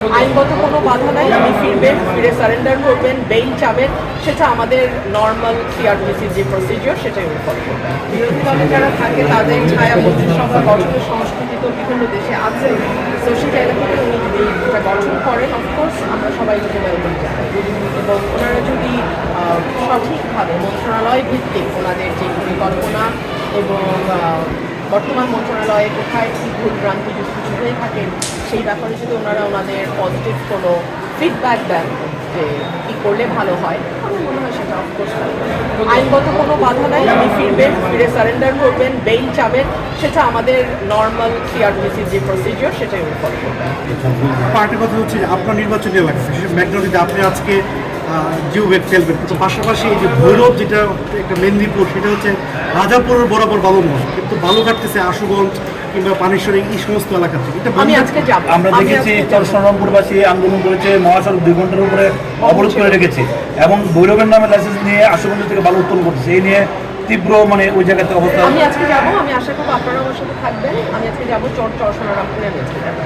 আইনগত কোনো বাধা নাই, আপনি ফিরবেন, ফিরে সারেন্ডার করবেন, বেইল চাবেন, সেটা আমাদের নর্মাল সিআরপিসির যে প্রসিজিওর সেটাই উনি ফলো করবেন। বিরোধী দলে যারা থাকে তাদের ছায়া মন্ত্রিসভা গঠনের সংস্কৃতি তো বিভিন্ন দেশে আছে, তো সেই জায়গা থেকে উনি যদি এটা গঠন করেন, অফকোর্স আমরা সবাই কিন্তু ওয়েলকাম জানাই। এবং ওনারা যদি সঠিকভাবে মন্ত্রণালয় ভিত্তিক ওনাদের যে পরিকল্পনা এবং বর্তমান মন্ত্রণালয়ে কোথায় কী ভুল ভ্রান্তি যদি কিছু হয়ে থাকে সেই ব্যাপারে যদি ওনারা ওনাদের পজিটিভ কোনো ফিডব্যাক দেন যে কী করলে ভালো হয়, আমার মনে হয় সেটা অফকোর্স আইনগত কোনো বাধা নাই, আপনি ফিরবেন, ফিরে সারেন্ডার করবেন, বেইল চাবেন, সেটা আমাদের নর্মাল সিআরপিসির যে প্রসিজিওর সেটাই উনি ফলো করবেন। পার্টির কথা হচ্ছে যে আপনার নির্বাচনী এলাকা সেসব ম্যাগনোলিতে আপনি আজকে জিও ব্যাগ খেলবেন, কিন্তু পাশাপাশি এই যে ভৈরব যেটা একটা মেদিনীপুর, সেটা হচ্ছে রাজাপুরের বরাবর বালুমঠ, কিন্তু বালু কাটতেছে আশুগঞ্জ কিংবা পানেশ্বরী এই সমস্ত এলাকা থেকে। এটা আমি আজকে যাব, আমরা দেখেছি চরসনরামপুরবাসী আন্দোলন করেছে, মহাসড়ক 2 ঘন্টার উপরে অবরোধ করে রেখেছে এবং ভৈরবের নামে লাইসেন্স নিয়ে আশুগঞ্জ থেকে বালু উত্তোলন করছে। এই নিয়ে তীব্র ওই জায়গাতে অবস্থা। আমি আজকে যাব, আমি আশা করবো আপনারা আমার সাথে থাকবেন। আমি আজকে যাবো চরসনরামপুরে, আমি আজকে যাবো।